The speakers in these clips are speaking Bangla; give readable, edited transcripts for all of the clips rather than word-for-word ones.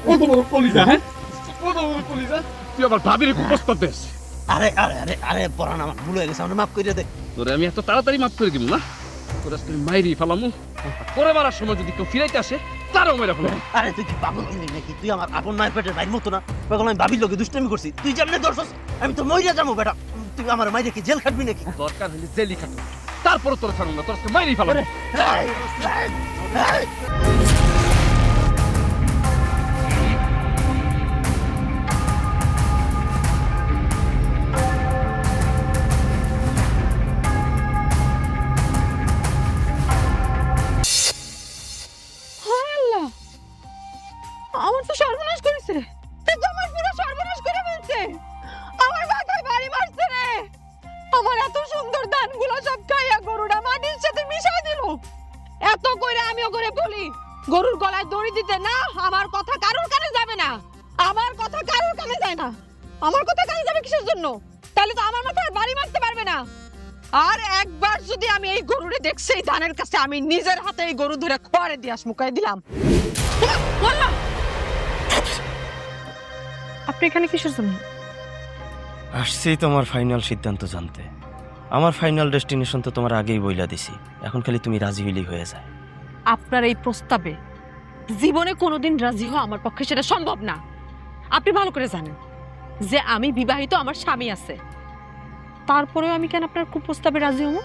কত বড় কলিজা, হ্যাঁ? কত বড় কলিজা? তুই আমার ভাবির প্রস্তাব দিস। আরে আরে আরে আরে পরান আমার ভুল হয়ে গেছে, আমার মাফ করে দে। তোরে আমি এত তাড়াতাড়ি মাফ করে দিব না, তোর আজকে মাইরি ফেলামু। পরে মারার সময় যদি কেউ ফিরাইতে আসে তারও মেরে ফেলাম। আরে তুই কি পাগল হইলি নাকি? তুই আমার আপন মায়ের পেটের ভাইয়ের মতো না? পাগল, আমি ভাবির লোকে দুষ্টামি করছি, তুই যেমনে দর্শস আমি তো মইরা যাবো বেটা। তুই আমার মাইরে কি জেল খাটবি নাকি? দরকার হলে জেলি খাটো, তারপরে তোর ছাড়ুন না, তোর আজকে মাইরি ফেলাম। আমার তো সর্বনাশ করেছে রে, জামাই পুরো সর্বনাশ করে ফেলছে। আমার মাথায় বাড়ি মারছে রে। আমার এত সুন্দর ধানগুলো সব খাইয়া গরুটা মাটির সাথে মিশাই দিল। এত কইরা আমিও করে বলি গরুর গলায় দড়ি দিতে না, আমার কথা কারোর কানে যাবে না। আমার কথা কারোর কানে যায় না। আমার কথা কানে যাবে কিসের জন্য? তাহলে তো আমার মাথায় বাড়ি মারতে পারবে না। আর একবার যদি আমি এই গরুরে দেখছি এই ধানের কাছে, আমি নিজের হাতে এই গরু ধরে খোয়ারে দিয়ে মুখাই দিলাম। বললাম আপনি এখানে কিসের জন্য? আসছি তোমার ফাইনাল সিদ্ধান্ত জানতে। আমার ফাইনাল ডেস্টিনেশন তো তোমার আগেই বইলা দিছি, এখন খালি তুমি রাজি হইলেই হয়ে যায়। আপনার এই প্রস্তাবে জীবনে কোনোদিন রাজি হওয়া আমার পক্ষে সেটা সম্ভব না। আপনি ভালো করে জানেন যে আমি বিবাহিত, আমার স্বামী আছে। তারপরেও আমি কেন আপনার কুপ্রস্তাবে রাজি হব?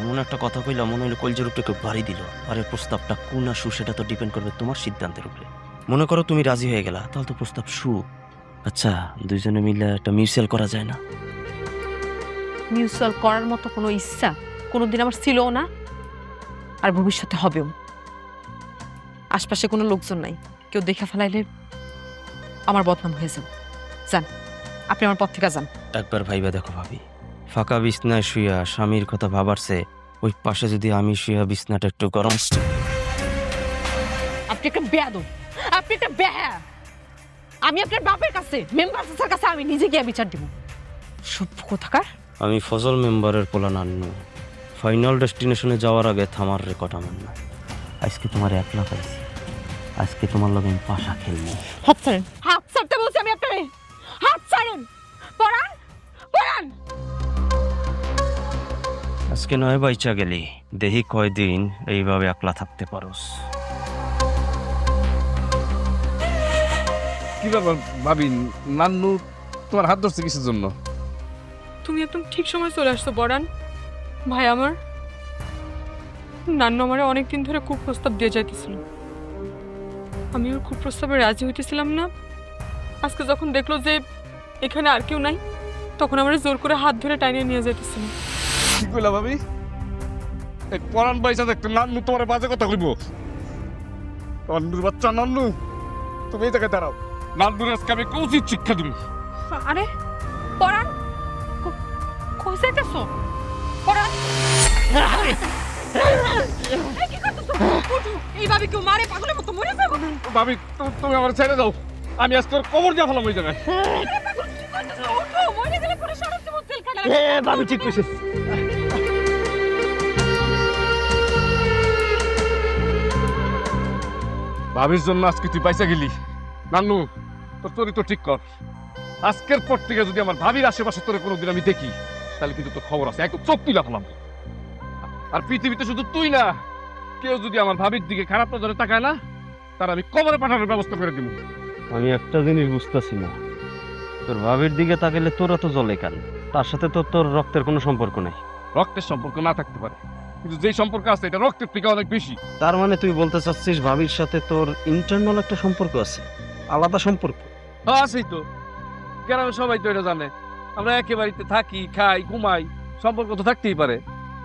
এমন একটা কথা কইলা মনে হইলো কলজের উপরে কেউ বাড়ি দিল। আর এই প্রস্তাবটা কু না সু সেটা তো ডিপেন্ড করবে তোমার সিদ্ধান্তের উপরে। মনে করো তুমি রাজি হয়ে গেলা, তাহলে তো প্রস্তাব সু। আচ্ছা, দুইজনে মিলে একটা মিউচুয়াল করা যায় না? মিউচুয়াল করার মতো কোনো ইচ্ছা কোনোদিন আমার ছিলও না, আর ভবিষ্যতে হবেও। আশপাশে কোনো লোকজন নাই, কেউ দেখা ফেলাইলে আমার বদনাম হয়ে যাবে। যান, আপনি আমার পথ থেকে যান। একবার ভাইবা দেখো ভাবি, ফাঁকা বিছনায় শুয়া স্বামীর কথা ভাবারছে ওই পাশে যদি আমি শুয়া বিছনাটা একটু গরম। আপনি একটা বেয়াদব, আপনি একটা বেহা। আমি আপনার বাপের কাছে, মেম্বার স্যার কাছে আমি নিজে গিয়ে বিচার দিব। সভ্য কোথাকার। আমি ফজল মেম্বারের পোলা নান্নু। ফাইনাল ডেস্টিনেশনে যাওয়ার আগে থামার রেকর্ড আমার না। আজকে তোমার একলা পাইছি, আজকে তোমার লগে আমি পাশা খেলবো। হাত ছাড়েন, হাত ছাড়তে বলছি আমি আপনারে। হাত ছাড়েন। পরান পরান। আজকে নয় বাইচা গেলি, দেহি কয়দিন এইভাবে একলা থাকতে পারোস। কি ব্যাপার ভাবি, নান্নু তোমার হাত ধরছে কিসের জন্য? তুমি একদম ঠিক সময় চলে আসছো বড়ান ভাই। আমার নান্নু আমারে অনেকদিন ধরে কুপ্রস্তাব দিয়ে যাইতেছিল, আমি ওর কুপ্রস্তাবে রাজি হইতেছিলাম না। আজকে যখন দেখলো যে এখানে আর কেউ নাই, তখন আমার জোর করে হাত ধরে টাইনিয়ে নিয়ে যাইতেছিল। কি কইলা ভাবি? এই পরান পয়সা দেখতে নান্নু তোমার বাজে কথা কইব? নান্নুর বাচ্চা নান্নু, তুমি এই জায়গায় দাঁড়াও। নান্নুর আজকে আমি উচিত শিক্ষা দিব। আরে পরান, কই যাইতেছো? পরান, কি করতেছো? উঠো, এইভাবে কেউ মারে পাগলের মতো মরে যাবো। ভাবি তুমি আমার ছেড়ে দাও, আমি আজকে ওর কবর দিয়ে ফেলাম ওই জায়গায়। পাগল কি করতেছো? উঠো, মরে গেলে পরে সারা জীবন তেল কাটা। ভাবি ঠিক কইছিস। ভাবির জন্য আজকে তুই পয়সা গেলি। নান্নু, তোর চরিত্র ঠিক কর। আজকের পর থেকে যদি আমার ভাবির আশেপাশে তোর কোনোদিন আমি দেখি, তাহলে কিন্তু তোর খবর আছে, একদম চোখ তুই রাখলাম। আর পৃথিবীতে শুধু তুই না, কেউ যদি আমার ভাবির দিকে খারাপ নজরে তাকায় না, তার আমি কবরে পাঠানোর ব্যবস্থা করে দিব। আমি একটা জিনিস বুঝতেছি না, তোর ভাবির দিকে তাকালে তোরা তো জলে কেন? তার সাথে তো তোর রক্তের কোনো সম্পর্ক নেই। রক্তের সম্পর্ক না থাকতে পারে, কিন্তু যেই সম্পর্ক আছে এটা রক্তের থেকে অনেক বেশি। তার মানে তুই বলতে চাচ্ছিস ভাবির সাথে তোর ইন্টারনাল একটা সম্পর্ক আছে, আলাদা সম্পর্ক? হ্যাঁ আছেই তো, গ্রামে সবাই তো এটা জানে। আমরা একে বাড়িতে থাকি, খাই, ঘুমাই, সম্পর্ক তো থাকতেই পারে।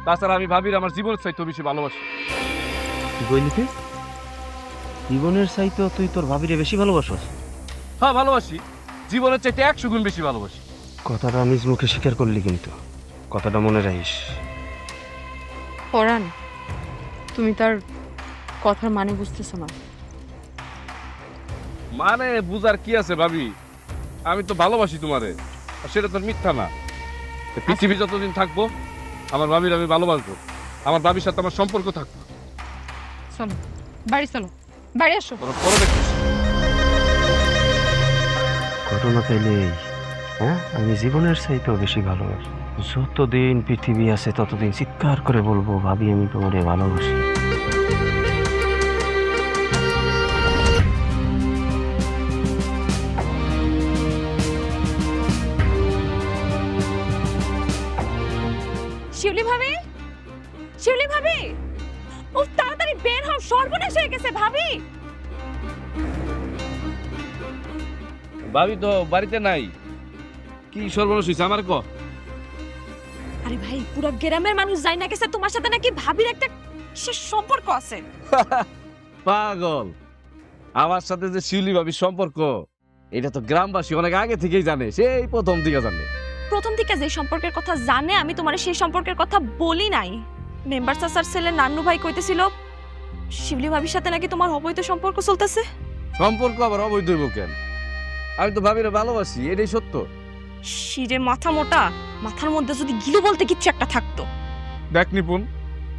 তাছাড়া আমি ভাবির আমার জীবনের চাইতে বেশি ভালোবাসি। কি কইলি তুই? জীবনের চাইতে তুই তোর ভাবিরে বেশি ভালোবাসস? হ্যাঁ ভালোবাসি, জীবনের চাইতে 100 গুণ বেশি ভালোবাসি। কথাটা নিজ মুখে স্বীকার করলি, কিন্তু কথাটা মনে রাখিস। পরান, তুমি তার কথার মানে বুঝতেছো না। মানে বুঝার কি আছে ভাবি, আমি তো ভালোবাসি তোমারে, আর সেটা তোর মিথ্যা না। পৃথিবী যতদিন থাকবো আমার ভাবির আমি ভালোবাসবো, আমার ভাবির সাথে আমার সম্পর্ক থাকবো। চলো বাড়ি, চলো বাড়ি আসো। পরে দেখিস। ঘটনা তাইলে এই, হ্যাঁ আমি জীবনের চাইতেও বেশি ভালোবাসি। যতদিন পৃথিবী আছে ততদিন চিৎকার করে বলবো ভাবি আমি তোমারে ভালোবাসি। শিউলি ভাবি, শিউলি ভাবি, ও তাড়াতাড়ি বের হও, সর্বনাশ হয়ে গেছে ভাবি। ভাবি তো বাড়িতে নাই, কি সর্বনাশ হয়েছে আমার ক? আরে ভাই, পুরো গ্রামের মানুষ জানি না গেছে তোমার সাথে নাকি ভাবির একটা বিশেষ সম্পর্ক আছে। পাগল, আমার সাথে যে শিউলি ভাবির সম্পর্ক এটা তো গ্রামবাসী অনেক আগে থেকেই জানে, সেই প্রথম দিকে জানে। প্রথম থেকে যে সম্পর্কের কথা জানে আমি তোমার সেই সম্পর্কের কথা বলি নাই। মেম্বার চাচার ছেলে নান্নু ভাই কইতেছিল শিউলি ভাবির সাথে নাকি তোমার অবৈধ সম্পর্ক চলতেছে। সম্পর্ক আবার অবৈধ হইব কেন? আমি তো ভাবিরে ভালোবাসি, এটাই সত্য। শিরে মাথা মোটা, মাথার মধ্যে যদি গিলু বলতে কিচ্ছু একটা থাকতো। দেখ নিপুণ,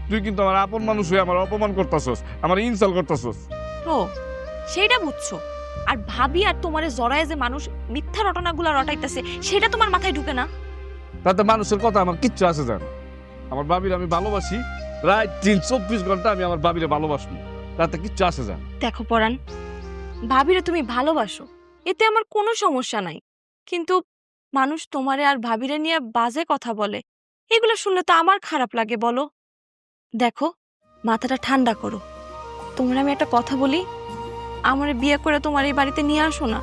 তুই কিন্তু আমার আপন মানুষ হয়ে আমার অপমান করতেছস, আমার ইনসাল্ট করতেছস। ও সেইটা বুঝছো, আর ভাবি আর তোমারে জড়ায় যে মানুষ মিথ্যা রটনাগুলা রটাইতেছে সেটা তোমার মাথায় ঢুকে না? তাতে মানুষের কথা আমার কিচ্ছু আসে যায় না। আমার ভাবির আমি ভালোবাসি, প্রায় 24 ঘন্টা আমি আমার ভাবিরে ভালোবাসবো, তাতে কিচ্ছু আসে যায় না। দেখো পরাণ, ভাবিরে তুমি ভালোবাসো, এতে আমার কোনো সমস্যা নাই, কিন্তু মানুষ তোমারে আর ভাবিরে নিয়ে বাজে কথা বলে, এগুলো শুনলে তো আমার খারাপ লাগে বলো। দেখো, মাথাটা ঠান্ডা করো। তোমার আমি একটা কথা বলি, আমারে বিয়ে করে তোমার এই বাড়িতে নিয়ে আসো না,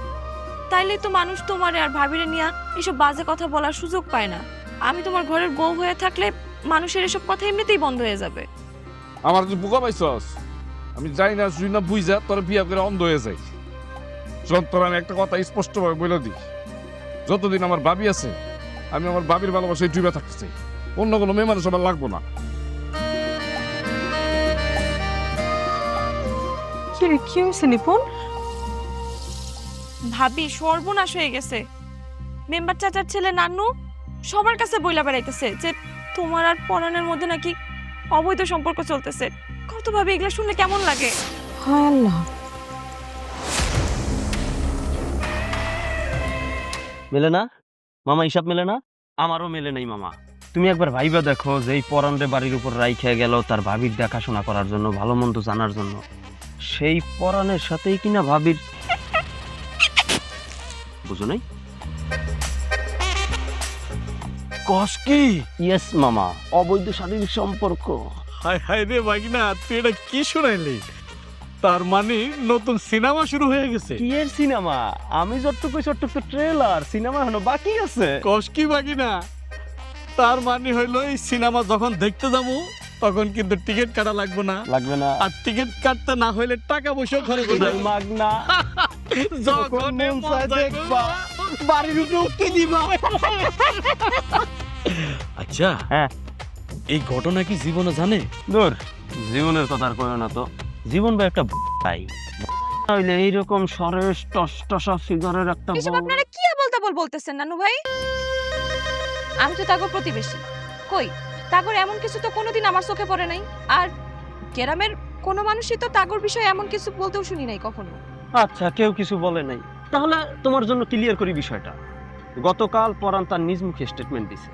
তাইলে তো মানুষ তোমারে আর ভাবিরে নিয়ে এসব বাজে কথা বলার সুযোগ পায় না। আমি তোমার ঘরের বউ হয়ে থাকলে মানুষের এসব কথা এমনিতেই বন্ধ হয়ে যাবে। আমার তুই বোকা পাইছস, আমি জানি না শুই না বুঝা তোর বিয়ে করে অন্ধ হয়ে যাই। তোর আমি একটা কথা স্পষ্টভাবে বলে দিই, যতদিন আমার ভাবি আছে আমি আমার ভাবির ভালোবাসায় ডুবে থাকতে চাই, অন্য কোনো মেয়ে মানুষ আমার লাগবো না। কি হয়েছে নিপুণ? ভাবি সর্বনাশ হয়ে গেছে। মেম্বার চাচার ছেলে নান্নু সবার কাছে বইলা বেড়াইতেছে যে তোমার আর পরাণের মধ্যে নাকি অবৈধ সম্পর্ক চলতেছে। কত ভাবে এগুলো শুনলে কেমন লাগে? হায় আল্লাহ। মেলে না মামা, হিসাব মেলে না? আমারও মেলে নাই মামা। তুমি একবার ভাইবা দেখো যে এই পরাণরে বাড়ির উপর রাইখা গেল তার ভাবির দেখাশোনা করার জন্য, ভালো মন্দ জানার জন্য, সেই পরাণের সাথেই কিনা ভাবির, বুঝো নাই? কস কি? ইয়েস মামা, অবৈধ শারীরিক সম্পর্ক। হায় হায় রে ভাগিনা, তুই এটা কি শুনাইলি? তার মানে নতুন সিনেমা শুরু হয়ে গেছে? কি এর সিনেমা? আমি যতটুকু তো ট্রেলার, সিনেমা এখনো বাকি আছে। কস কি ভাগিনা? তার মানে হইলো এই সিনেমা যখন দেখতে যাবো তখন কিন্তু টিকিট কাটা লাগবে না। লাগবে না। আর টিকিট কাটতে না হইলে টাকা পয়সা খরচ করবে মাগনা। যখন মন চায় দেখবা, বাড়ির উপরে উঠতে দিবা। আচ্ছা, হ্যাঁ, এই ঘটনা কি জীবনে জানে? দূর, জীবনের কথা আর কইও না তো। জীবন ভাই একটা ভাই হইলে এইরকম সরেস টসটসা ফিগারের একটা এসব বউ। আপনারা কি বলতেছেন নানু ভাই? আমি তো তাগো প্রতিবেশী, কই তাগর এমন কিছু তো কোনোদিন আমার চোখে পড়ে নাই। আর গ্রামের কোনো মানুষই তো তাগর বিষয়ে এমন কিছু বলতেও শুনি নাই কখনো। আচ্ছা, কেউ কিছু বলে নাই, তাহলে তোমার জন্য ক্লিয়ার করি বিষয়টা। গতকাল পরাণ তার নিজ মুখে স্টেটমেন্ট দিছে,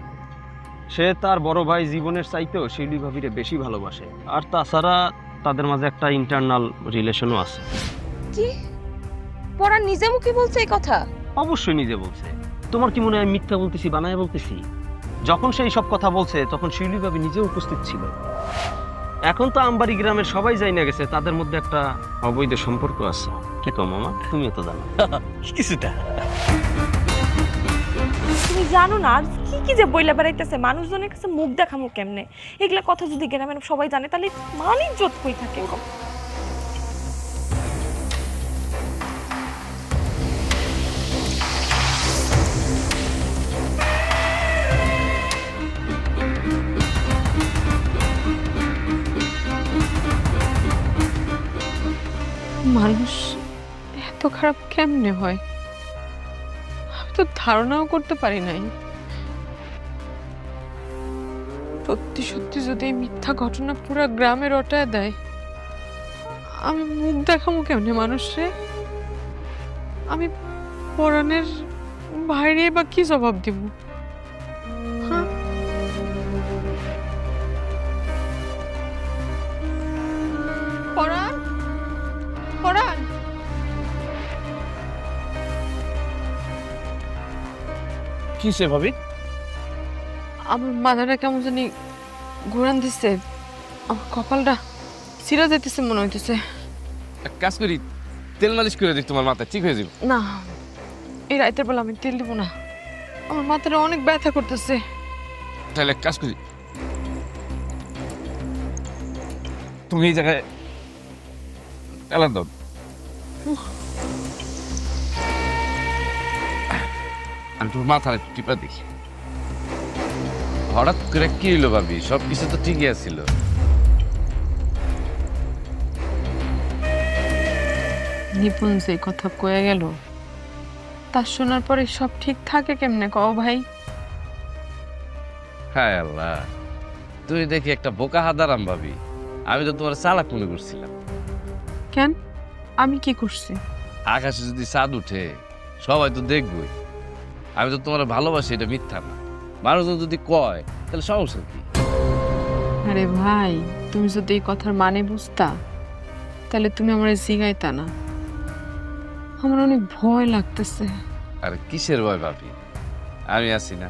সে তার বড় ভাই জীবনের চাইতেও শিউলি ভাবিরে বেশি ভালোবাসে, আর তাছাড়া তাদের মাঝে একটা ইন্টারনাল রিলেশনও আছে। কি পরাণ নিজে মুখে বলছে এই কথা? অবশ্যই নিজে বলছে। তোমার কি মনে হয় আমি মিথ্যা বলতেছি, বানায় বলতেছি? যখন সেই সব কথা বলছে তখন শিউলি ভাবি নিজেও উপস্থিত ছিল। এখন তো আমবাড়ি গ্রামের সবাই যাই না গেছে তাদের মধ্যে একটা অবৈধ সম্পর্ক আছে। কি তো মামা, তুমিও তো জানো কিছুটা। তুমি জানো না আর কি কি যে বইলা বেড়াইতেছে, মানুষজনের কাছে মুখ দেখামু কেমনে? এগুলা কথা যদি গ্রামের সবাই জানে তাহলে মান ইজ্জত কই থাকে? মানুষ এত খারাপ কেমনে হয়? আমি তো ধারণাও করতে পারি নাই। সত্যি সত্যি যদি এই মিথ্যা ঘটনা পুরো গ্রামে রটায় দেয়, আমি মুখ দেখাবো কেমনে মানুষরে? আমি পরাণের বাইরে বা কি জবাব দিব? হ্যাঁ? পরাণ, পরাণ, কিসে ভাবি? আমার মাথাটা কেমন জানি ঘুরান দিচ্ছে, আমার কপালটা সিরা যাইতেছে মনে হইতেছে। এক কাজ করি, তেল মালিশ করে দিই, তোমার মাথা ঠিক হয়ে যাবে। না, এই রাতের বেলা আমি তেল দিব না, আমার মাথাটা অনেক ব্যথা করতেছে। তাহলে এক কাজ করি, তুমি এই জায়গায় এলান দাও। আমি তোর মাথা একটু টিপা দেখি। হঠাৎ করে কি হইলো ভাবি? সব কিছু তো ঠিকই আছিল। নিপুণ যে কথা কয়ে গেল, তা শোনার পরে সব ঠিক থাকে কেমনে কও ভাই? হায় আল্লাহ, তুই দেখি একটা বোকা হাদারাম ভাবি। আমি তো তোমার চালাক মনে করছিলাম। কেন, আমি কি করছি? আকাশে যদি চাঁদ উঠে সবাই তো দেখবই। আমি তো তোমার ভালোবাসি, এটা মিথ্যা না। মানুষজন যদি কয় তাহলে সমস্যা কি? আরে ভাই, তুমি যদি এই কথার মানে বুঝতা তাহলে তুমি আমার জিগাইতা না। আমার অনেক ভয় লাগতেছে। আরে কিসের ভয় ভাবি? আমি আছি না।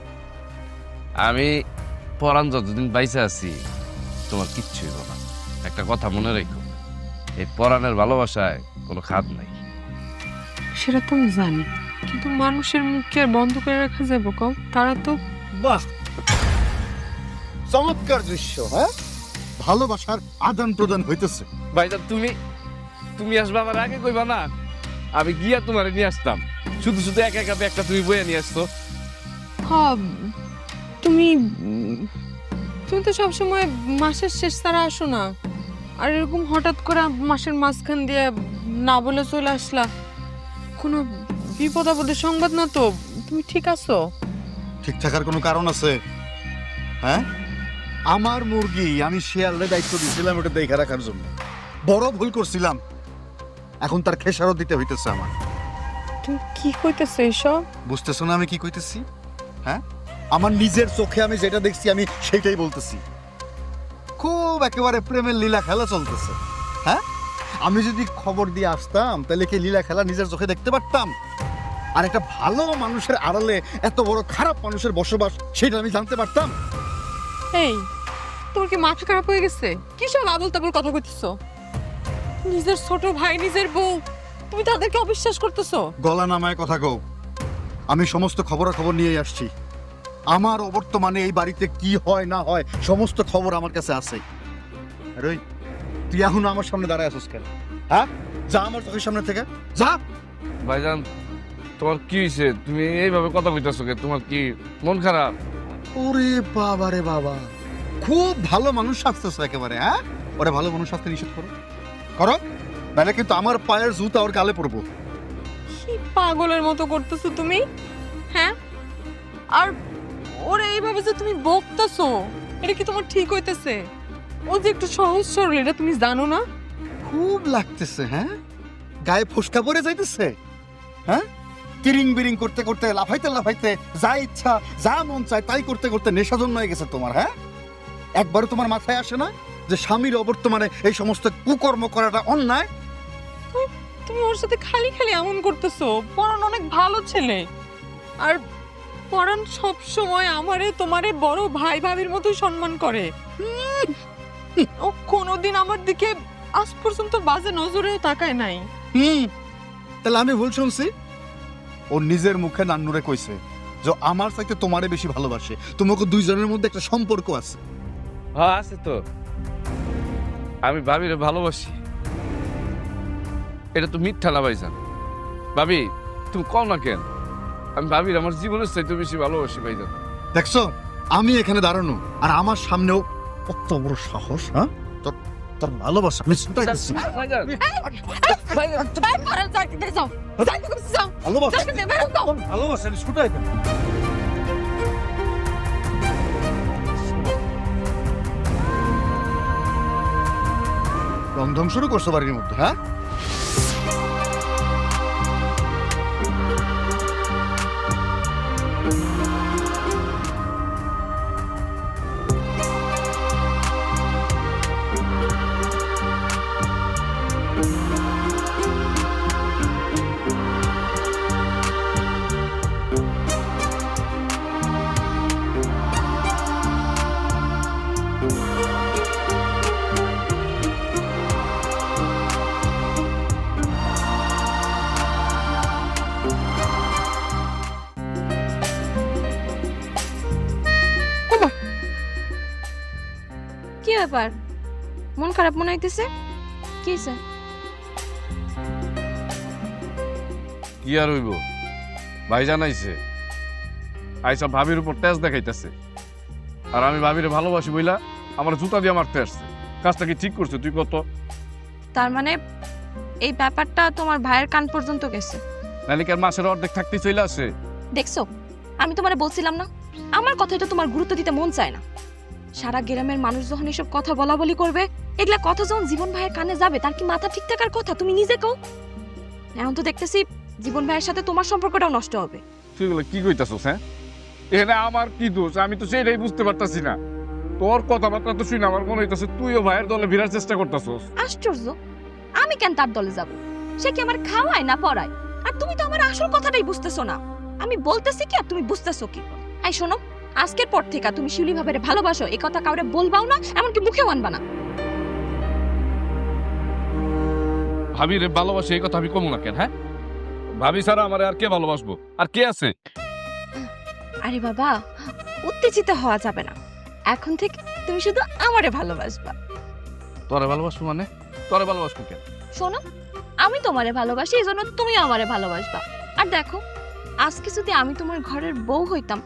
আমি পরাণ যতদিন বাইসে আছি তোমার কিচ্ছু হইব না। একটা কথা মনে রেখো, এই পরাণের ভালোবাসায় কোনো খাদ নাই। সেটা তো আমি জানি, কিন্তু মানুষের মুখকে আর বন্ধ করে রাখা যাবে কও? তারা তো বাহ, চমৎকার দৃশ্য। হ্যাঁ, ভালোবাসার আদান প্রদান হইতেছে। ভাইজান, তুমি আসবা আমার আগে কইবা না? আমি গিয়া তোমারে নিয়ে আসতাম। শুধু শুধু একা একা একটা তুমি বইয়া নিয়ে আসতো। হ্যাঁ, তুমি তুমি তো সবসময় মাসের শেষ ছাড়া আসো না, আর এরকম হঠাৎ করে মাসের মাঝখান দিয়ে না বলে চলে আসলা। কোনো বিপদ আপদের সংবাদ না তো? তুমি ঠিক আছো? ঠিক থাকার কোনো কারণ আছে? হ্যাঁ, আমার মুরগি আমি শেয়ালের দায়িত্ব দিয়েছিলাম ওটা দেখে রাখার জন্য। বড় ভুল করছিলাম, এখন তার খেসারত দিতে হইতেছে আমার। তুমি কি কইতেছো এসব? বুঝতেছো না আমি কি কইতেছি? হ্যাঁ, আমার নিজের চোখে আমি যেটা দেখছি আমি সেটাই বলতেছি। খুব একেবারে প্রেমের লীলা খেলা চলতেছে। হ্যাঁ, আমি যদি খবর দিয়ে আসতাম তাহলে কি লীলা খেলা নিজের চোখে দেখতে পারতাম? আর একটা ভালো মানুষের আড়ালে এত বড় খারাপ মানুষের বসবাস, সেটা আমি জানতে পারতাম? এই, তোর কি মাথা খারাপ হয়ে গেছে? কি সব আবল তাবল কথা কইতেছো? নিজের ছোট ভাই, নিজের বউ, তুমি তাদেরকে অবিশ্বাস করতেছো? গলা নামায় কথা কও। আমি সমস্ত খবরাখবর নিয়ে আসছি। আমার অবর্তমানে এই বাড়িতে কি হয় না হয় সমস্ত খবর আমার কাছে আছে। রই, তুই এখন আমার সামনে দাঁড়ায় আছিস কেন? হ্যাঁ, যা আমার চোখের সামনে থেকে যা। ভাইজান, তোমার কি হয়েছে? তুমি এইভাবে কথা কইতাছো কে? তোমার কি মন খারাপ? ওরে বাবা রে বাবা, খুব ভালো মানুষ আসতেছে একেবারে। হ্যাঁ, ওরে ভালো মানুষ আসতে নিষেধ করো, করো, নাহলে কিন্তু আমার পায়ের জুতা ওর গালে পড়বো। কি পাগলের মতো করতেছো তুমি? হ্যাঁ, আর ওরে এইভাবে যে তুমি বকতেছো, এটা কি তোমার ঠিক হইতেছে? ও যে একটু সহজ সরল, এটা তুমি জানো না? খুব লাগতেছে। হ্যাঁ, গায়ে ফসকা পড়ে যাইতেছে। হ্যাঁ, তিরিং বিরিং করতে করতে লাফাইতে লাফাইতে যা ইচ্ছা যা মন চায় তাই করতে করতে নেশা জন্মায় গেছে তোমার। হ্যাঁ, একবারও তোমার মাথায় আসে না যে স্বামীর অবর্তমানে এই সমস্ত কুকর্ম করাটা অন্যায়? তুমি ওর সাথে খালি খালি এমন করতেছো। পরাণ অনেক ভালো ছেলে, আর পরাণ সব সময় আমারে তোমারে বড় ভাই ভাবির মতোই সম্মান করে। ও কোনোদিন আমার দিকে আজ পর্যন্ত বাজে নজরেও তাকায় নাই। তাহলে আমি ভুল শুনছি? ও নিজের মুখে নান্নুরে কইছে যে আমার চাইতে তোমারে বেশি ভালোবাসে, তোমাকে দুইজনের মধ্যে একটা সম্পর্ক আছে। হ্যাঁ আছে তো, আমি ভাবিরে ভালোবাসি। এটা তো মিথ্যা না ভাইজান। ভাবি, তুমি কও না কেন? আমি ভাবির আমার জীবনের চাইতে বেশি ভালোবাসি ভাইজান। দেখছো, আমি এখানে দাঁড়ানো আর আমার সামনেও কত বড় সাহস। হ্যাঁ, তোর তোর ভালোবাসা আমি শুনতে পাচ্ছি। ভাইজান, ভাইজান, এই পরাণ, যাইতে যাও, যাইতে যাও, ভালোবাসা যাইতে বেরো যাও। ভালোবাসা আমি শুনতে পাচ্ছি। রংধং শুরু করছো বাড়ির মধ্যে। হ্যাঁ, ব্যাপার, মন খারাপ মনে হইতেছে? কি হইছে? কি আর হইব, ভাই জানাইছে আইসা ভাবির উপর তেজ দেখাইতেছে, আর আমি ভাবিরে ভালোবাসি বইলা আমার জুতা দিয়ে মারতে আসছে। কাজটা কি ঠিক করছে তুই কত? তার মানে এই ব্যাপারটা তোমার ভাইয়ের কান পর্যন্ত গেছে? নালিকার মাসের অর্ধেক থাকতে চলে আসে। দেখছো, আমি তোমারে বলছিলাম না আমার কথাটা তোমার গুরুত্ব দিতে মন চায় না। সারা গ্রামের মানুষ যখন এসব কথা বলা বলি করবে, এগুলা কথা যখন জীবন ভাইয়ের কানে যাবে, তার কি মাথা ঠিক থাকার কথা? তুমি নিজে কও। এখন তো দেখতেছি জীবন ভাইয়ের সাথে তোমার সম্পর্কটাও নষ্ট হবে। তুই এগুলো কি কইতাছস? হ্যাঁ, এখানে আমার কি দোষ? আমি তো সেটাই বুঝতে পারতাছি না। তোর কথাবার্তা তো শুনে আমার মনে হইতাছে তুইও ভাইয়ের দলে ভিড়ার চেষ্টা করতাছস। আশ্চর্য, আমি কেন তার দলে যাব? সে কি আমার খাওয়ায় না পড়ায়? আর তুমি তো আমার আসল কথাটাই বুঝতেছো না। আমি বলতেছি কি আর তুমি বুঝতেছো কি? এই শোনো, আজকের পর থেকে তুমি শিউলি ভাবেরে ভালোবাসো এই কথা কাউরে বলবাও না, এমনকি মুখেও আনবা না। ভাবিরে ভালোবাসি এই কথা আমি কমু না কেন? হ্যাঁ, ভাবি ছাড়া আমার আর কে ভালোবাসবো? আর কে আছে? আরে বাবা, উত্তেজিত হওয়া যাবে না। এখন থেকে তুমি শুধু আমারে ভালোবাসবা। তোরে ভালোবাসবো মানে? তোরে ভালোবাসবো কেন? শোনো, আমি তোমারে ভালোবাসি, এই জন্য তুমিও আমারে ভালোবাসবা। আর দেখো, আজকে যদি আমি তোমার ঘরের বউ হইতাম,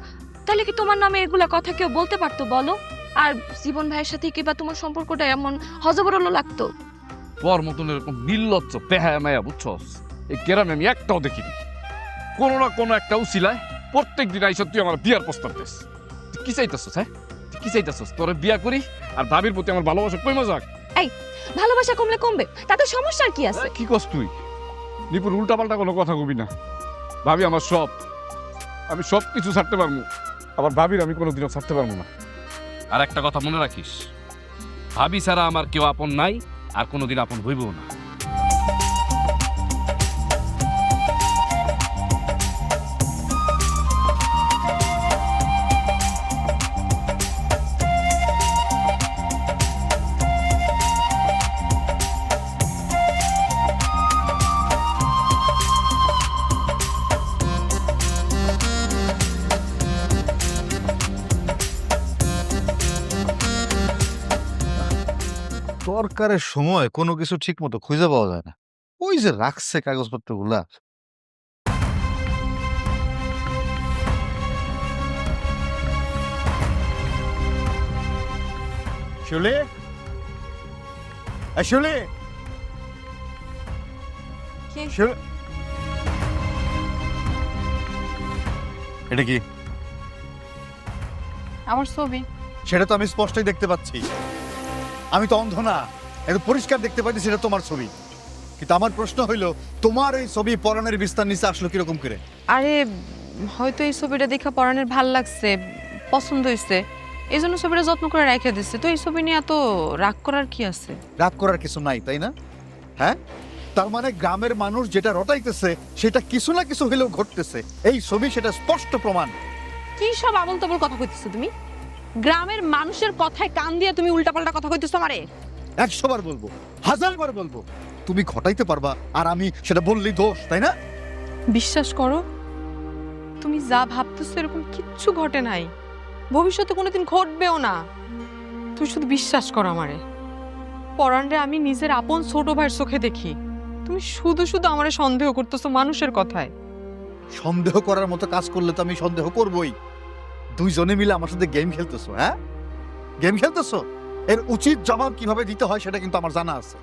তাহলে কি তোমার নামে এগুলা কথা কেউ বলতে পারতো বলো? আর জীবন ভাইয়ের সাথে কি বা তোমার সম্পর্কটা এমন হজবরল লাগতো? তোর মতন এরকম নির্লজ্জ পেহায়া মায়া বুঝছস এই গ্রামে আমি একটাও দেখিনি। কোনো না কোনো একটা উছিলায় প্রত্যেক দিন আইসা তুই আমার বিয়ার প্রস্তাব দিস। তুই কি চাইতেছস? হ্যাঁ, তুই কি চাইতেছস? তোরে বিয়া করি আর ভাবির প্রতি আমার ভালোবাসা কমে যাক? ভালোবাসা কমলে কমবে, তাতে সমস্যার কি আছে? কি কস তুই? নিপুর উল্টাপাল্টা কোনো কথা কবি না। ভাবি আমার সব, আমি সব কিছু ছাড়তে পারবো, আবার ভাবির আমি কোনোদিনও ছাড়তে পারবো না। আর একটা কথা মনে রাখিস, ভাবি ছাড়া আমার কেউ আপন নাই, আর কোনোদিন আপন হইবও না। দরকারের সময় কোনো কিছু ঠিক মতো খুঁজে পাওয়া যায় না। ওই যে রাখছে কাগজপত্র গুলা। শিউলি, শিউলি, কি? এটা কি? আমার ছবি। সেটা তো আমি স্পষ্টই দেখতে পাচ্ছি। আমি তো অন্ধ না, এটা পরিষ্কার দেখতে পাচ্ছি সেটা তোমার ছবি। কিন্তু আমার প্রশ্ন হইলো, তোমার এই ছবি পরাণের বিস্তার নিচে আসলো কিরকম করে? আরে হয়তো এই ছবিটা দেখা পরাণের ভাল লাগছে, পছন্দ হয়েছে, এই জন্য ছবিটা যত্ন করে রেখে দিচ্ছে। তো এই ছবি নিয়ে এত রাগ করার কি আছে? রাগ করার কিছু নাই, তাই না? হ্যাঁ, তার মানে গ্রামের মানুষ যেটা রটাইতেছে সেটা কিছু না কিছু হলেও ঘটতেছে। এই ছবি সেটা স্পষ্ট প্রমাণ। কি সব আবল তাবল কথা কইতেছো তুমি? গ্রামের মানুষের কথায় কান দিয়ে তুমি উল্টাপাল্টা কথা কইতেছো আমারে? 100 বার বলবো, 1000 বার বলবো, তুমি ঘটাইতে পারবা আর আমি সেটা বললেই দোষ, তাই না? বিশ্বাস করো, তুমি যা ভাবতেছো এরকম কিচ্ছু ঘটে নাই, ভবিষ্যতে কোনোদিন ঘটবেও না। তুই শুধু বিশ্বাস করো আমারে। পরাণরে আমি নিজের আপন ছোট ভাইয়ের চোখে দেখি, তুমি শুধু শুধু আমারে সন্দেহ করতেছো মানুষের কথায়। সন্দেহ করার মতো কাজ করলে তো আমি সন্দেহ করবই। দুইজনে মিলে আমার সাথে গেম খেলতেছো। হ্যাঁ, গেম খেলতেছো। এর উচিত জবাব কিভাবে দিতে হয় সেটা কিন্তু আমার জানা আছে।